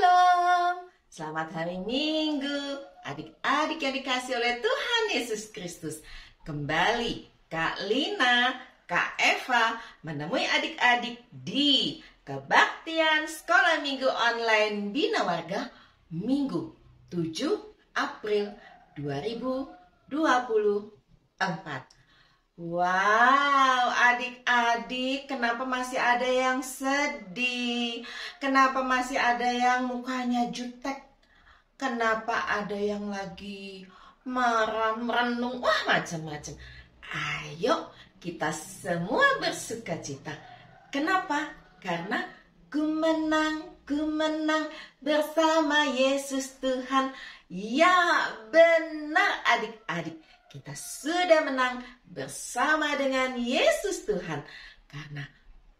Shalom, selamat hari Minggu, adik-adik yang dikasih oleh Tuhan Yesus Kristus. Kembali Kak Lina, Kak Eva menemui adik-adik di Kebaktian Sekolah Minggu Online Bina Warga Minggu 7 April 2024. Wow, adik-adik, kenapa masih ada yang sedih? Kenapa masih ada yang mukanya jutek? Kenapa ada yang lagi marah, merenung? Wah, macam-macam. Ayo, kita semua bersuka cita. Kenapa? Karena ku menang bersama Yesus Tuhan. Ya, benar adik-adik. Kita sudah menang bersama dengan Yesus Tuhan. Karena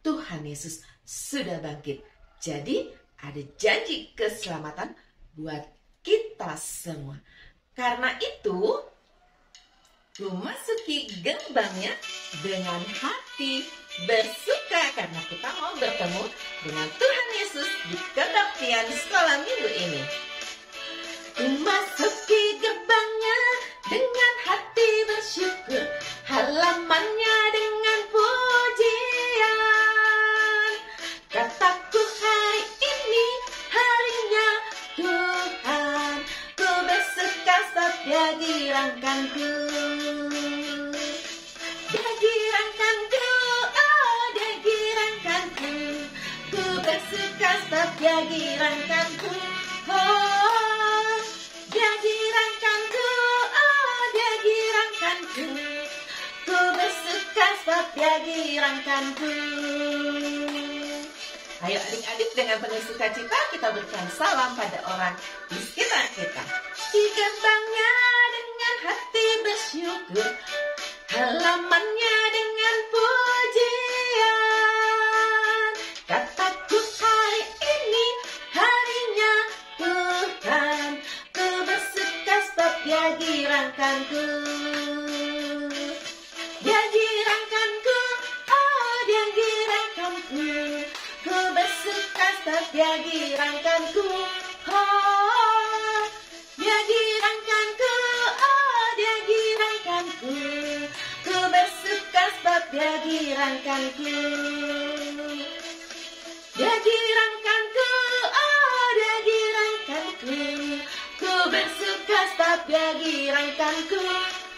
Tuhan Yesus sudah bangkit. Jadi ada janji keselamatan buat kita semua. Karena itu, memasuki gerbangnya dengan hati bersuka. Karena kita mau bertemu dengan Tuhan Yesus di kebaktian sekolah minggu ini. Memasuki gerbangnya dengan hati bersyukur, halamannya dengan pujian. Kataku hari ini harinya Tuhan, ku bersuka sebab Dia girangkanku. Dia girangkanku, oh Dia girangkanku. Ku bersuka sebab Dia girangkanku. Oh, Dia girangkanku, oh Dia girangkanku. Ku bersuka sebab Dia girangkanku. Ayo adik-adik, dengan penuh sukacita kita berikan salam pada orang di sekitar kita. Di gerbangnya dengan hati bersyukur, halamannya dengan pujian. Kataku hari ini harinya Tuhan, ku bersuka sebab Dia girangkanku. Dia girangkanku, oh Dia girangkanku. Ku bersuka sebab Dia girangkanku. Oh, Dia girangkanku, oh Dia girangkanku. Ku bersuka sebab Dia girangkanku. Dia girangkanku, oh Dia girangkanku. Ku bersuka sebab Dia girangkanku.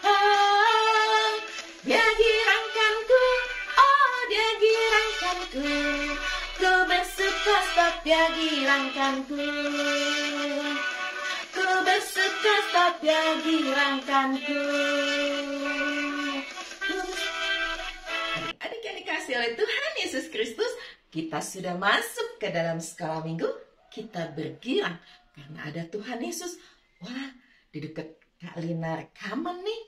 Oh, Dia girangkanku, oh Dia girangkanku. Ku bersuka sebab Dia girangkanku. Ku bersuka sebab Dia girangkanku. Adik-adik yang dikasih oleh Tuhan Yesus Kristus, kita sudah masuk ke dalam sekolah minggu. Kita bergirang karena ada Tuhan Yesus. Wah, di dekat Kak Lina rekaman nih,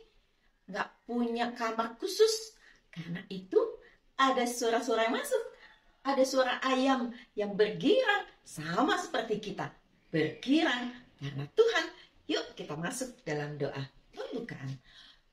nggak punya kamar khusus. Karena itu ada suara-suara yang masuk. Ada suara ayam yang bergirang sama seperti kita. Bergirang karena Tuhan. Yuk kita masuk dalam doa pembukaan.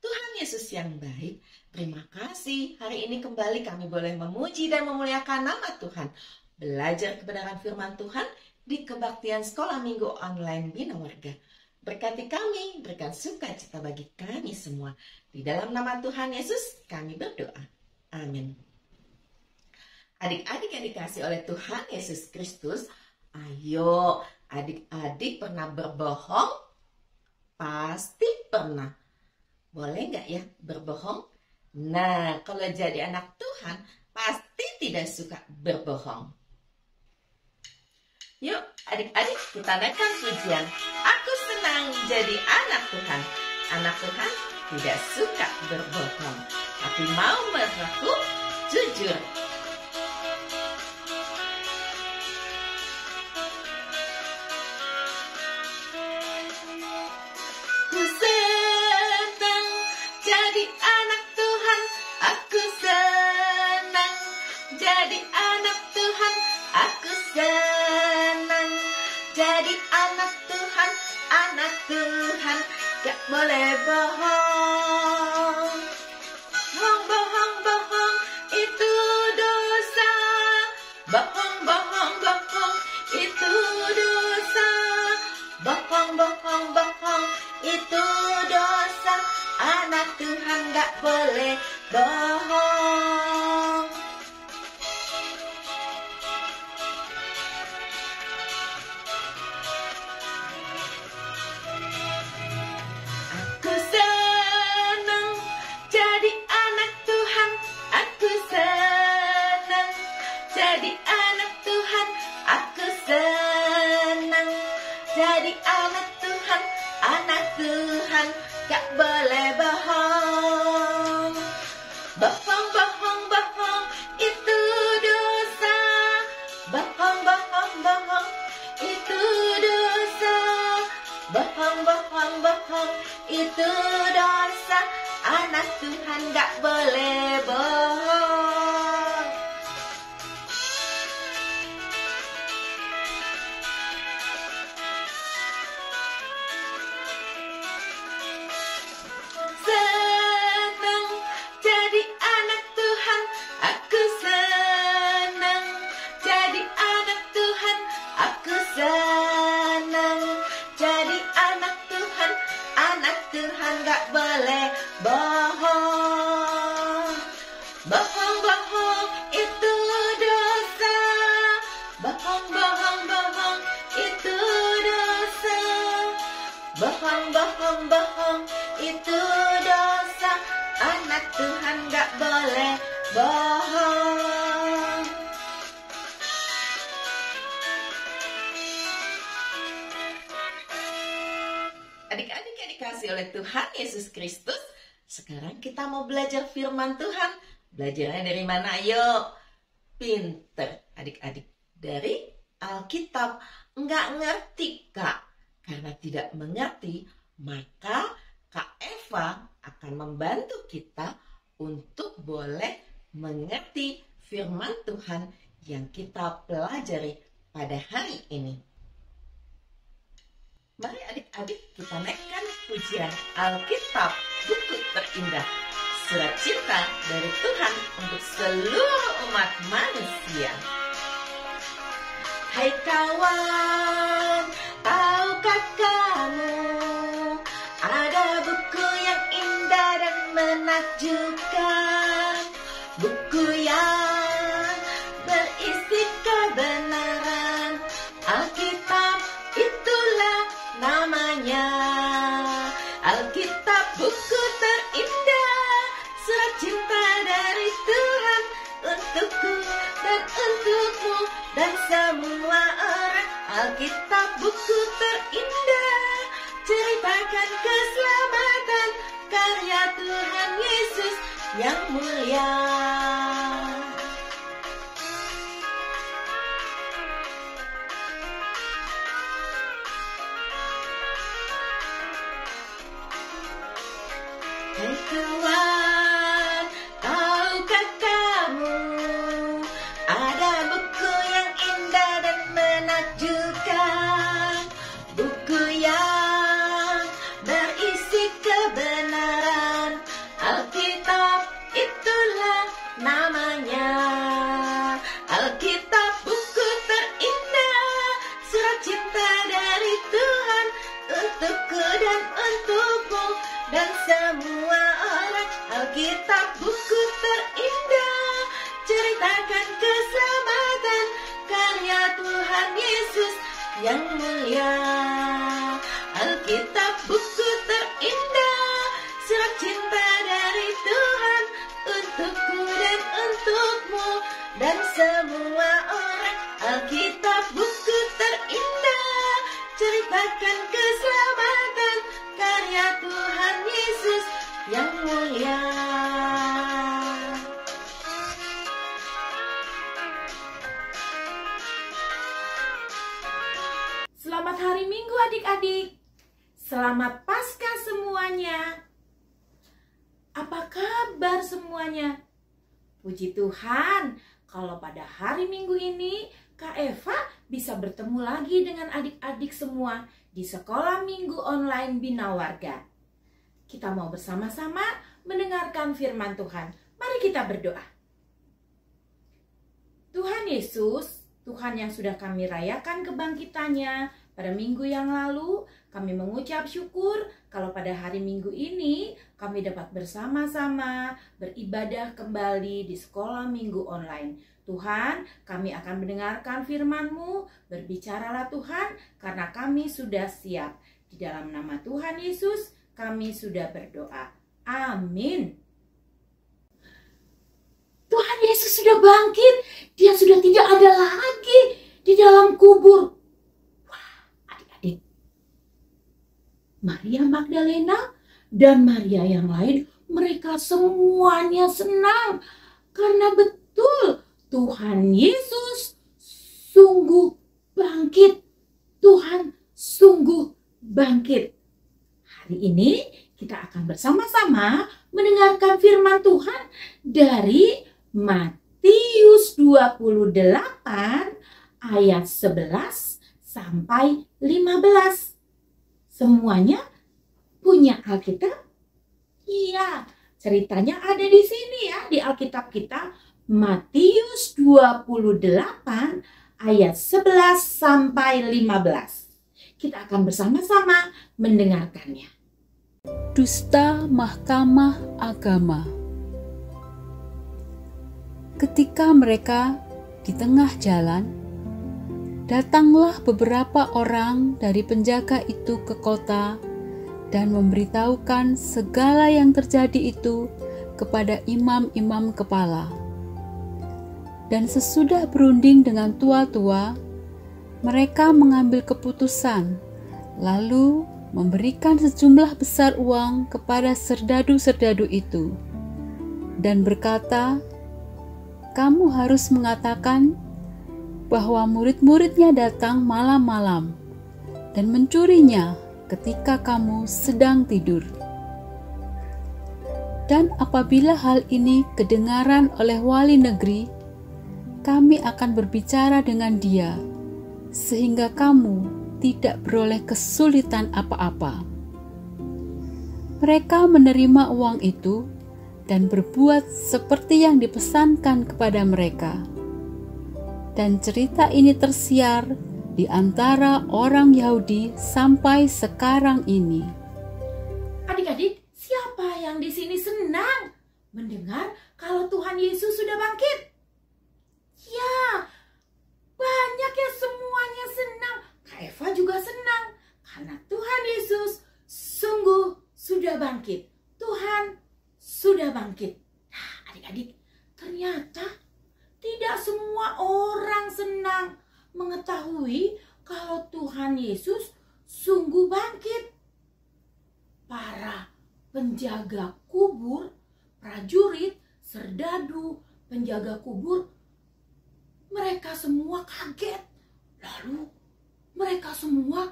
Tuhan Yesus yang baik, terima kasih hari ini kembali kami boleh memuji dan memuliakan nama Tuhan. Belajar kebenaran firman Tuhan di Kebaktian Sekolah Minggu Online Bina Warga. Berkati kami, berikan sukacita bagi kami semua. Di dalam nama Tuhan Yesus kami berdoa. Amin. Adik-adik yang dikasih oleh Tuhan Yesus Kristus, ayo adik-adik pernah berbohong? Pasti pernah. Boleh nggak ya berbohong? Nah, kalau jadi anak Tuhan, pasti tidak suka berbohong. Yuk adik-adik, kita naikkan pujian. Aku senang jadi anak Tuhan. Anak Tuhan tidak suka berbohong, tapi mau berlaku jujur. Ku senang jadi anak Tuhan. Aku senang jadi anak Tuhan. Aku senang jadi anak Tuhan. Anak Tuhan gak boleh bohong. Bohong itu dosa. Bohong itu dosa. bohong. Aku senang jadi anak Tuhan. Aku senang jadi anak Tuhan. Aku senang jadi anak Tuhan. Anak Tuhan gak boleh bohong. Bohong, bohong, bohong, itu dosa. Bohong, bohong, bohong, itu dosa. Bohong, bohong, bohong, itu dosa. Anak Tuhan gak boleh bohong. Senang jadi anak Tuhan. Aku senang jadi anak Tuhan. Aku senang jadi anak Tuhan. Anak Tuhan gak boleh bohong. Bohong, bohong, itu dosa. Bohong, bohong, bohong, itu dosa. Bohong, bohong, bohong, itu dosa. Anak Tuhan gak boleh bohong. Adik-adik yang dikasih oleh Tuhan Yesus Kristus, sekarang kita mau belajar firman Tuhan. Belajarnya dari mana? Ayo, pinter adik-adik. Dari Alkitab. Enggak ngerti, Kak. Karena tidak mengerti, maka Kak Eva akan membantu kita untuk boleh mengerti firman Tuhan yang kita pelajari pada hari ini. Mari adik-adik kita naikkan pujian Alkitab, buku terindah, surat cinta dari Tuhan untuk seluruh umat manusia. Hai kawan, tahukah kamu ada buku yang indah dan menakjubkan, buku yang berisi kebenaran. Alkitab itulah namanya. Alkitab buku terindah, surat cinta dari Tuhan untukku dan untukmu dan semua orang. Alkitab buku terindah, ceritakan keselamatan karya Tuhan Yesus yang mulia. Hai kawan, tahukah kamu ada buku yang indah dan menakjubkan, buku yang berisi kebenaran. Alkitab itulah namanya. Alkitab buku terindah, surat cinta dari Tuhan untukku dan untukmu dan semua orang. Alkitab buku terindah, ceritakan keselamatan karya Tuhan Yesus yang mulia. Alkitab buku terindah, surat cinta dari Tuhan untukku dan untukmu dan semua orang. Alkitab buku terindah, ceritakan keselamatan karya Tuhan Yesus yang mulia. Selamat hari Minggu adik-adik. Selamat Paskah semuanya. Apa kabar semuanya? Puji Tuhan, kalau pada hari Minggu ini Kak Eva bisa bertemu lagi dengan adik-adik semua di sekolah minggu online Bina Warga. Kita mau bersama-sama mendengarkan firman Tuhan. Mari kita berdoa. Tuhan Yesus, Tuhan yang sudah kami rayakan kebangkitannya, Pada minggu yang lalu, kami mengucap syukur kalau pada hari Minggu ini kami dapat bersama-sama beribadah kembali di sekolah minggu online. Tuhan, kami akan mendengarkan firman-Mu, berbicaralah Tuhan, karena kami sudah siap. Di dalam nama Tuhan Yesus, kami sudah berdoa. Amin. Tuhan Yesus sudah bangkit, Dia sudah tidak ada lagi di dalam kubur. Maria Magdalena dan Maria yang lain, mereka semuanya senang karena betul Tuhan Yesus sungguh bangkit. Tuhan sungguh bangkit. Hari ini kita akan bersama-sama mendengarkan firman Tuhan dari Matius 28 ayat 11 sampai 15. Semuanya punya Alkitab? Iya, ceritanya ada di sini ya, di Alkitab kita. Matius 28 ayat 11 sampai 15. Kita akan bersama-sama mendengarkannya. Dusta Mahkamah Agama. Ketika mereka di tengah jalan, datanglah beberapa orang dari penjaga itu ke kota dan memberitahukan segala yang terjadi itu kepada imam-imam kepala. Dan sesudah berunding dengan tua-tua, mereka mengambil keputusan, lalu memberikan sejumlah besar uang kepada serdadu-serdadu itu, dan berkata, "Kamu harus mengatakan bahwa murid-muridnya datang malam-malam dan mencurinya ketika kamu sedang tidur. Dan apabila hal ini kedengaran oleh wali negeri, kami akan berbicara dengan dia, sehingga kamu tidak beroleh kesulitan apa-apa." Mereka menerima uang itu dan berbuat seperti yang dipesankan kepada mereka. Dan cerita ini tersiar di antara orang Yahudi sampai sekarang ini. Adik-adik, siapa yang di sini senang mendengar kalau Tuhan Yesus sudah bangkit? Ya, banyak ya, semuanya senang. Kak Eva juga senang karena Tuhan Yesus sungguh sudah bangkit. Tuhan sudah bangkit. Nah, adik-adik, ternyata tidak semua orang senang mengetahui kalau Tuhan Yesus sungguh bangkit. Para penjaga kubur, prajurit, serdadu, penjaga kubur, mereka semua kaget. Lalu mereka semua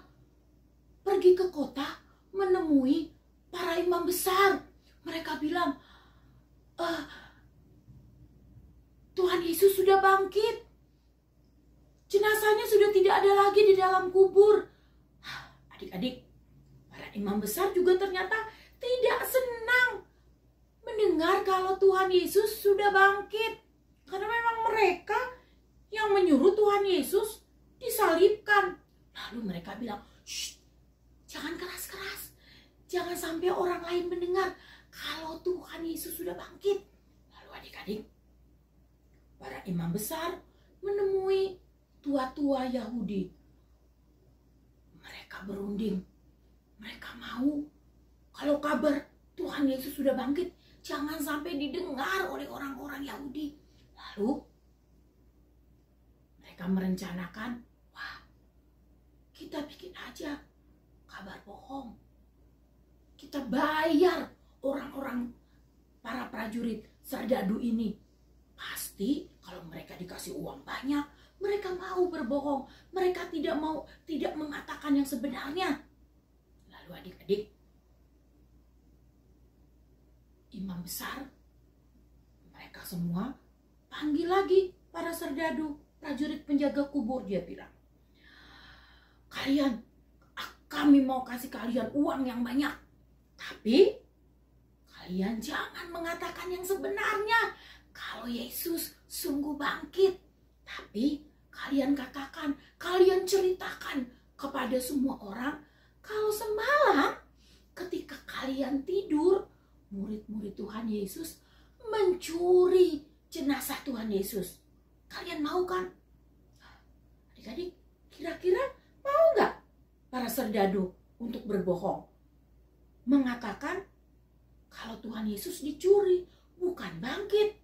pergi ke kota menemui para imam besar. Mereka bilang, Tuhan Yesus sudah bangkit. Jenazahnya sudah tidak ada lagi di dalam kubur. Adik-adik, para imam besar juga ternyata tidak senang mendengar kalau Tuhan Yesus sudah bangkit. Karena memang mereka yang menyuruh Tuhan Yesus disalibkan. Lalu mereka bilang, "Shh, jangan keras-keras. Jangan sampai orang lain mendengar kalau Tuhan Yesus sudah bangkit." Lalu adik-adik, para imam besar menemui tua-tua Yahudi. Mereka berunding. Mereka mau kalau kabar Tuhan Yesus sudah bangkit jangan sampai didengar oleh orang-orang Yahudi. Lalu mereka merencanakan, wah, kita bikin aja kabar bohong. Kita bayar orang-orang, para prajurit serdadu ini. Pasti kalau mereka dikasih uang banyak, mereka mau berbohong. Mereka tidak mengatakan yang sebenarnya. Lalu adik-adik, imam besar, mereka semua panggil lagi para serdadu, prajurit penjaga kubur. Dia bilang, kami mau kasih kalian uang yang banyak, tapi kalian jangan mengatakan yang sebenarnya kalau Yesus sungguh bangkit. Tapi kalian katakan, kalian ceritakan kepada semua orang, kalau semalam ketika kalian tidur, murid-murid Tuhan Yesus mencuri jenazah Tuhan Yesus. Kalian mau kan? Adik-adik, kira-kira mau nggak para serdadu untuk berbohong? Mengatakan kalau Tuhan Yesus dicuri, bukan bangkit.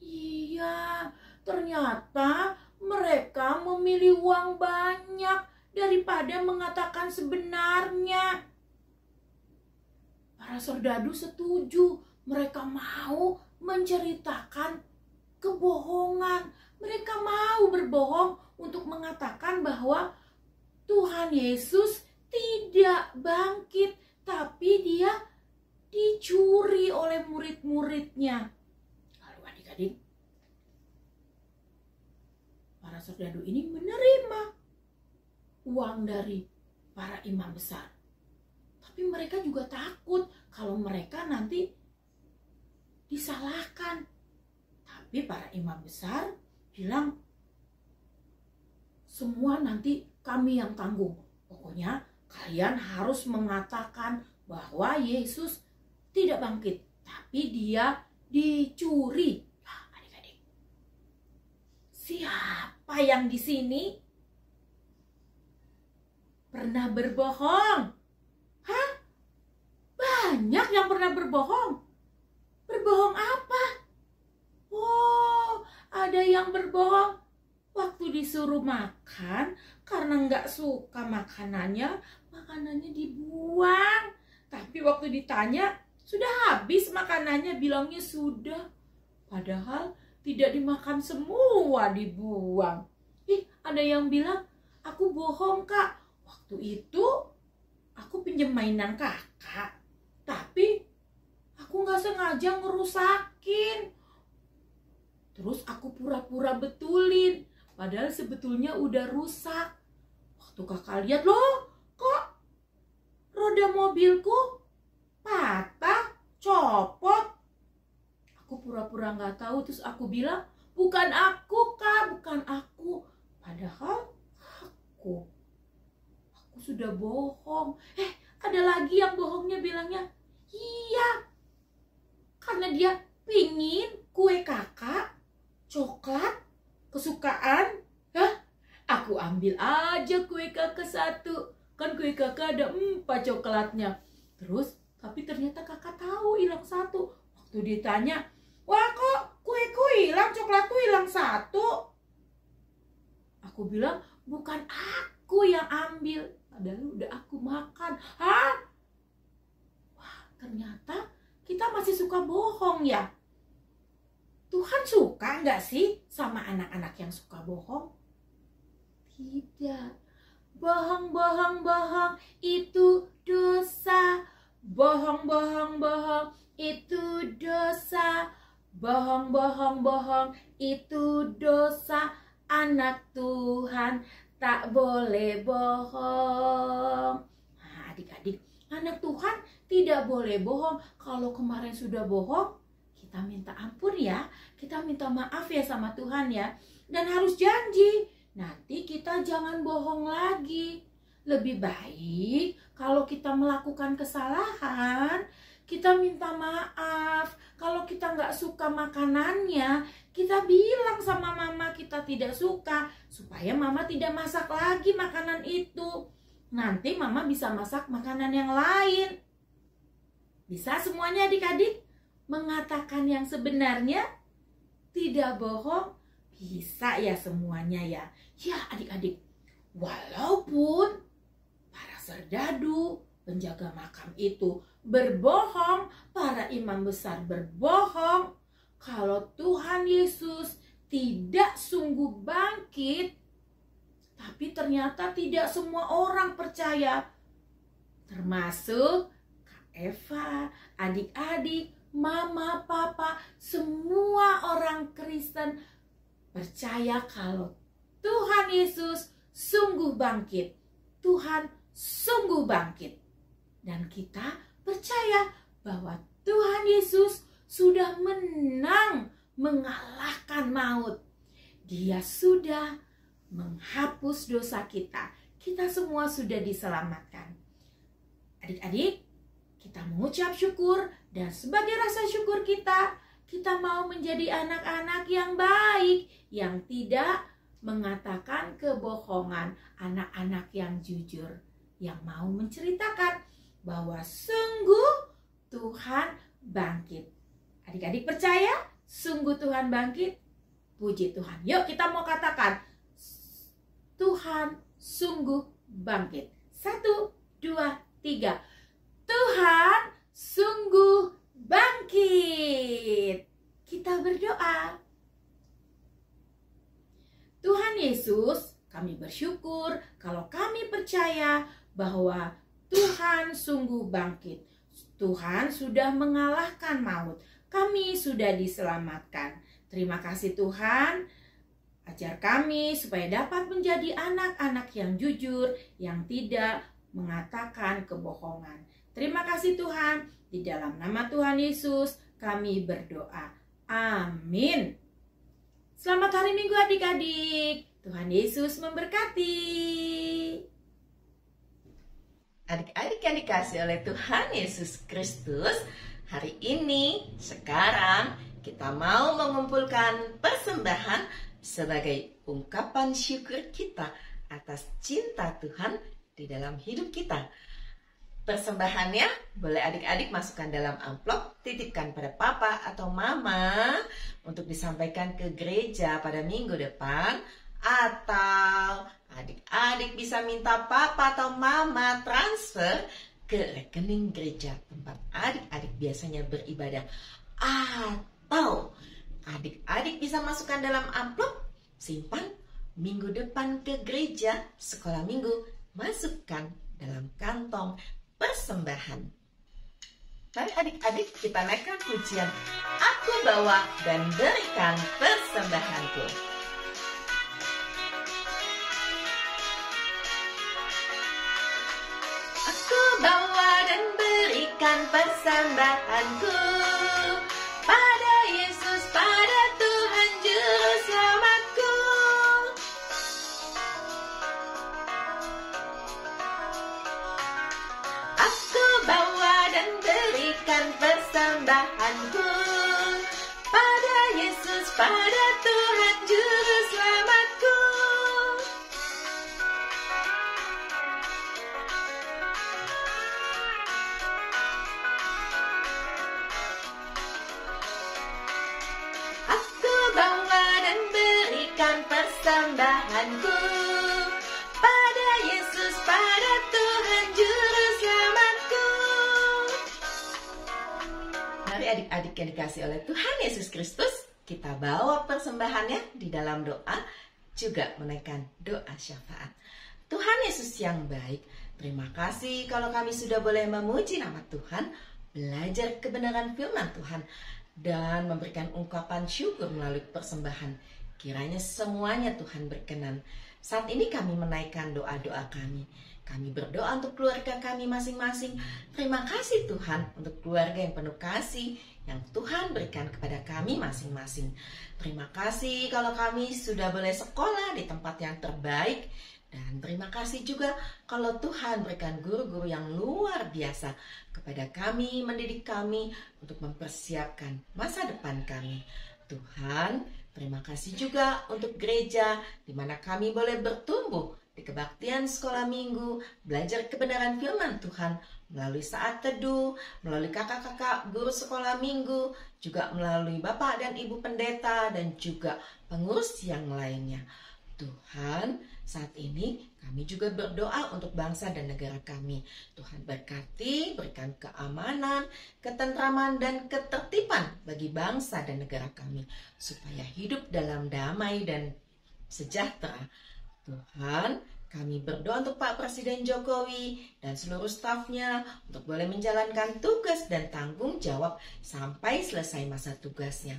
Iya, ternyata mereka memilih uang banyak daripada mengatakan sebenarnya. Para serdadu setuju, mereka mau menceritakan kebohongan. Mereka mau berbohong untuk mengatakan bahwa Tuhan Yesus tidak bangkit, tapi dia dicuri oleh murid-muridnya. Lalu adik-adik, para serdadu ini menerima uang dari para imam besar. Tapi mereka juga takut kalau mereka nanti disalahkan. Tapi para imam besar bilang, semua nanti kami yang tanggung. Pokoknya kalian harus mengatakan bahwa Yesus tidak bangkit, tapi dia dicuri. Nah, adik-adik, siapa yang di sini pernah berbohong? Hah? Banyak yang pernah berbohong. Berbohong apa? Oh, ada yang berbohong waktu disuruh makan karena nggak suka makanannya dibuang. Tapi waktu ditanya, sudah habis makanannya, bilangnya sudah. Padahal tidak dimakan semua, dibuang. Ada yang bilang, aku bohong kak. Waktu itu aku pinjam mainan kakak, tapi aku nggak sengaja ngerusakin. Terus aku pura-pura betulin, padahal sebetulnya udah rusak. Waktu kakak lihat, loh kok roda mobilku patah, copot. Aku pura-pura nggak tahu, terus aku bilang, bukan aku kak, bukan aku. Padahal aku sudah bohong. Ada lagi yang bohongnya, bilangnya, iya, karena dia pingin kue kakak coklat kesukaan. Aku ambil aja kue kakak satu, kan kue kakak ada 4 coklatnya. Terus tapi ternyata kakak tahu hilang satu. Waktu ditanya, wah kok kueku hilang, coklatku hilang satu. Aku bilang, bukan aku yang ambil, padahal udah aku makan. Wah, ternyata kita masih suka bohong ya. Tuhan suka nggak sih sama anak-anak yang suka bohong? Tidak. Bohong, bohong, bohong itu dosa. Bohong, bohong, bohong itu dosa. Bohong, bohong, bohong itu dosa. Anak Tuhan tak boleh bohong. Nah, adik-adik, anak Tuhan tidak boleh bohong. Kalau kemarin sudah bohong, kita minta ampun ya. Kita minta maaf ya sama Tuhan ya. Dan harus janji, nanti kita jangan bohong lagi. Lebih baik kalau kita melakukan kesalahan, kita minta maaf. Kalau kita nggak suka makanannya, kita bilang sama mama kita tidak suka, supaya mama tidak masak lagi makanan itu. Nanti mama bisa masak makanan yang lain. Bisa semuanya adik-adik mengatakan yang sebenarnya, tidak bohong, bisa ya semuanya ya. Ya adik-adik, walaupun para serdadu penjaga makam itu berbohong, para imam besar berbohong, kalau Tuhan Yesus tidak sungguh bangkit, tapi ternyata tidak semua orang percaya, termasuk Kak Eva, adik-adik, mama, papa, semua orang Kristen percaya kalau Tuhan Yesus sungguh bangkit. Tuhan sungguh bangkit. Dan kita percaya bahwa Tuhan Yesus sudah menang, mengalahkan maut. Dia sudah menghapus dosa kita. kita semua sudah diselamatkan. Adik-adik, kita mengucap syukur dan sebagai rasa syukur kita mau menjadi anak-anak yang baik, yang tidak mengatakan kebohongan, anak-anak yang jujur, yang mau menceritakan bahwa sungguh Tuhan bangkit. Adik-adik percaya sungguh Tuhan bangkit? Puji Tuhan. Yuk kita mau katakan, Tuhan sungguh bangkit. 1, 2, 3. Tuhan sungguh bangkit. Kita berdoa. Tuhan Yesus, kami bersyukur kalau kami percaya bahwa Tuhan sungguh bangkit. Tuhan sudah mengalahkan maut. Kami sudah diselamatkan. Terima kasih Tuhan. Ajar kami supaya dapat menjadi anak-anak yang jujur, yang tidak mengatakan kebohongan. Terima kasih Tuhan. Di dalam nama Tuhan Yesus kami berdoa. Amin. Selamat hari Minggu adik-adik. Tuhan Yesus memberkati. Adik-adik yang dikasih oleh Tuhan Yesus Kristus, hari ini, sekarang kita mau mengumpulkan persembahan sebagai ungkapan syukur kita atas cinta Tuhan di dalam hidup kita. Persembahannya boleh adik-adik masukkan dalam amplop, titipkan pada papa atau mama untuk disampaikan ke gereja pada minggu depan, atau adik-adik bisa minta papa atau mama transfer ke rekening gereja tempat adik-adik biasanya beribadah, atau adik-adik bisa masukkan dalam amplop, simpan, minggu depan ke gereja, sekolah minggu, masukkan dalam kantong persembahan. Mari adik-adik kita naikkan pujian, aku bawa dan berikan persembahanku. Aku bawa dan berikan persembahanku pada Yesus, pada Tuhan Juru Selamatku. Aku bawa dan berikan persembahanku pada Yesus, pada Tuhan Juru Selamatku. Persembahanku pada Yesus, pada Tuhan Juru Selamatku. Mari adik-adik yang dikasih oleh Tuhan Yesus Kristus, kita bawa persembahannya di dalam doa, juga menaikkan doa syafaat. Tuhan Yesus yang baik, terima kasih kalau kami sudah boleh memuji nama Tuhan, belajar kebenaran firman Tuhan, dan memberikan ungkapan syukur melalui persembahan. Kiranya semuanya Tuhan berkenan. Saat ini kami menaikkan doa-doa kami. Kami berdoa untuk keluarga kami masing-masing. Terima kasih Tuhan untuk keluarga yang penuh kasih yang Tuhan berikan kepada kami masing-masing. Terima kasih kalau kami sudah boleh sekolah di tempat yang terbaik. Dan terima kasih juga kalau Tuhan berikan guru-guru yang luar biasa kepada kami, mendidik kami untuk mempersiapkan masa depan kami. Tuhan, terima kasih juga untuk gereja di mana kami boleh bertumbuh di kebaktian sekolah minggu, belajar kebenaran firman Tuhan melalui saat teduh, melalui kakak-kakak guru sekolah minggu, juga melalui bapak dan ibu pendeta dan juga pengurus yang lainnya. Tuhan, saat ini kami juga berdoa untuk bangsa dan negara kami. Tuhan berkati, berikan keamanan, ketentraman, dan ketertiban bagi bangsa dan negara kami, supaya hidup dalam damai dan sejahtera. Tuhan, kami berdoa untuk Pak Presiden Jokowi dan seluruh stafnya untuk boleh menjalankan tugas dan tanggung jawab sampai selesai masa tugasnya.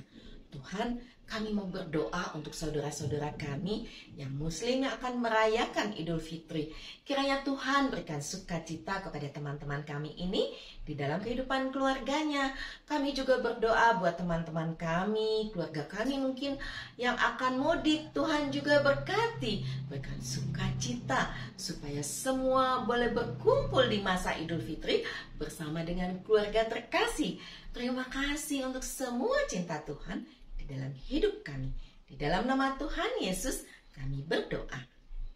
Tuhan, kami mau berdoa untuk saudara-saudara kami yang muslim yang akan merayakan Idul Fitri. Kiranya Tuhan berikan sukacita kepada teman-teman kami ini di dalam kehidupan keluarganya. Kami juga berdoa buat teman-teman kami, keluarga kami mungkin yang akan mudik. Tuhan juga berkati, berikan sukacita supaya semua boleh berkumpul di masa Idul Fitri bersama dengan keluarga terkasih. Terima kasih untuk semua cinta Tuhan di dalam hidup kami. Di dalam nama Tuhan Yesus kami berdoa.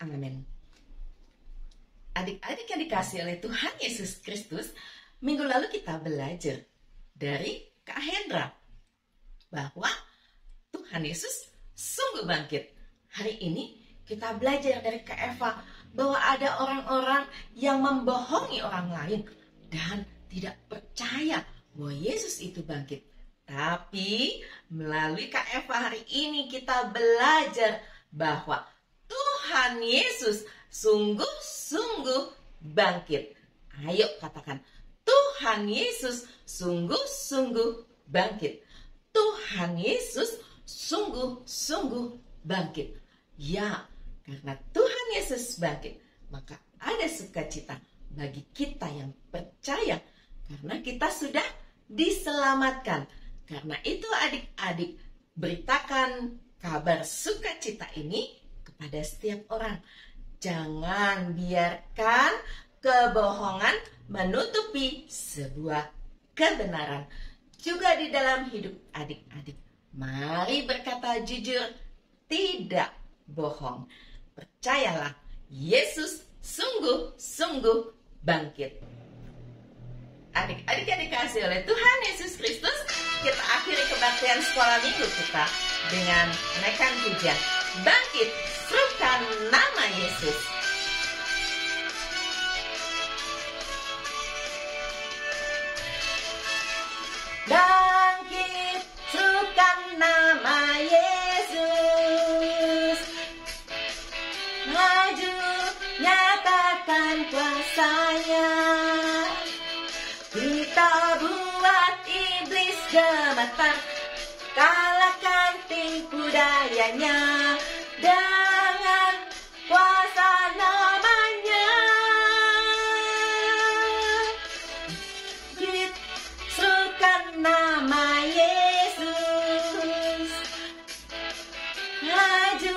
Amin. Adik-adik yang dikasihi oleh Tuhan Yesus Kristus, minggu lalu kita belajar dari Kak Hendra bahwa Tuhan Yesus sungguh bangkit. Hari ini kita belajar dari Kak Eva bahwa ada orang-orang yang membohongi orang lain dan tidak percaya bahwa Yesus itu bangkit. Tapi melalui Kak Eva hari ini kita belajar bahwa Tuhan Yesus sungguh-sungguh bangkit. Ayo katakan, Tuhan Yesus sungguh-sungguh bangkit. Tuhan Yesus sungguh-sungguh bangkit. Ya, karena Tuhan Yesus bangkit, maka ada sukacita bagi kita yang percaya karena kita sudah diselamatkan. Karena itu adik-adik, beritakan kabar sukacita ini kepada setiap orang. Jangan biarkan kebohongan menutupi sebuah kebenaran. Juga di dalam hidup adik-adik, mari berkata jujur, tidak bohong. Percayalah, Yesus sungguh-sungguh bangkit. Adik-adik yang dikasihi oleh Tuhan Yesus Kristus, kita akhiri kebaktian sekolah minggu kita dengan menaikkan pujian Bangkit, serukan nama Yesus. Bangkit, serukan nama Yesus. Maju, nyatakan kuasanya. Kita buat iblis gemetar, kalahkan tipu dayanya dengan kuasa namanya. Serukan nama Yesus. Maju,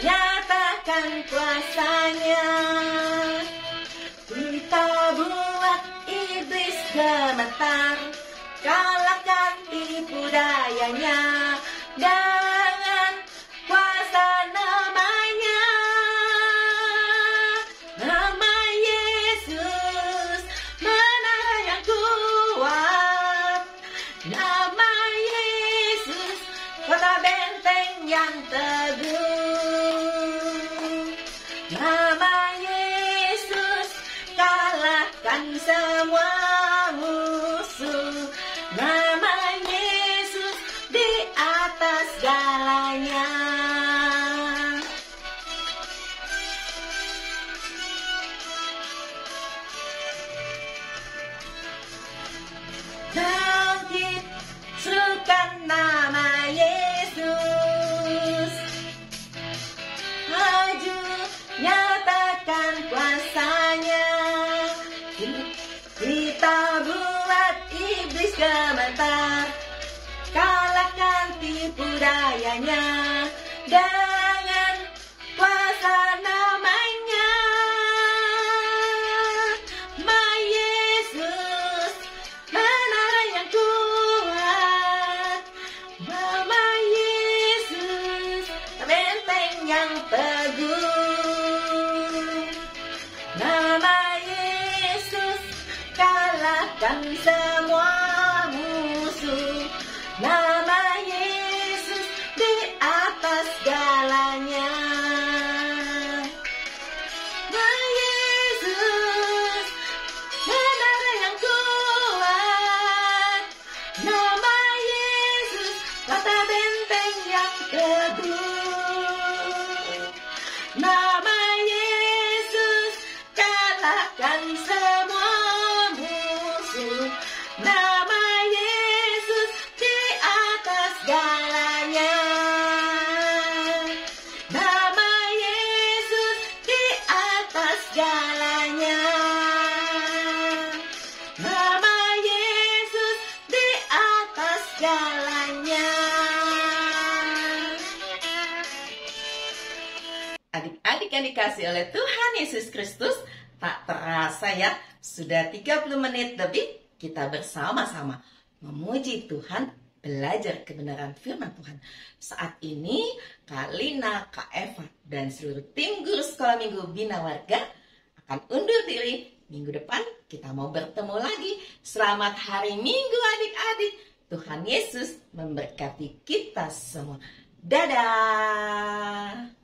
nyatakan kuasanya. Kita buat iblis gemetar, kalahkan tipu dayanya dengan kuasa namanya. Nama Yesus, menara yang kuat. Nama Yesus, kota benteng yang teguh. Nama Yesus, kalahkan semua musuh. Nama Yesus di atas segalanya. Bangkit, serukan nama Yesus. Maju, nyatakan kuasanya. Kita buat iblis gemetar, kalahkan tipu dayanya dengan kuasa namanya. Ma Yesus, menara yang kuat. Nama Yesus, benteng yang teguh. Nama Yesus, kalahkan semua musuh. Nama Yesus di atas segalanya. Nama Yesus, menara yang kuat. Nama Yesus, kota benteng yang teguh. Nama Yesus, kalahkan semua musuh. Nama Yesus di atas segalanya. dikasih oleh Tuhan Yesus Kristus, tak terasa ya, sudah 30 menit lebih kita bersama-sama memuji Tuhan, belajar kebenaran firman Tuhan. Saat ini, Kak Lina, Kak Eva, dan seluruh tim guru sekolah minggu Bina Warga akan undur diri. Minggu depan kita mau bertemu lagi. Selamat hari Minggu adik-adik. Tuhan Yesus memberkati kita semua. Dadah.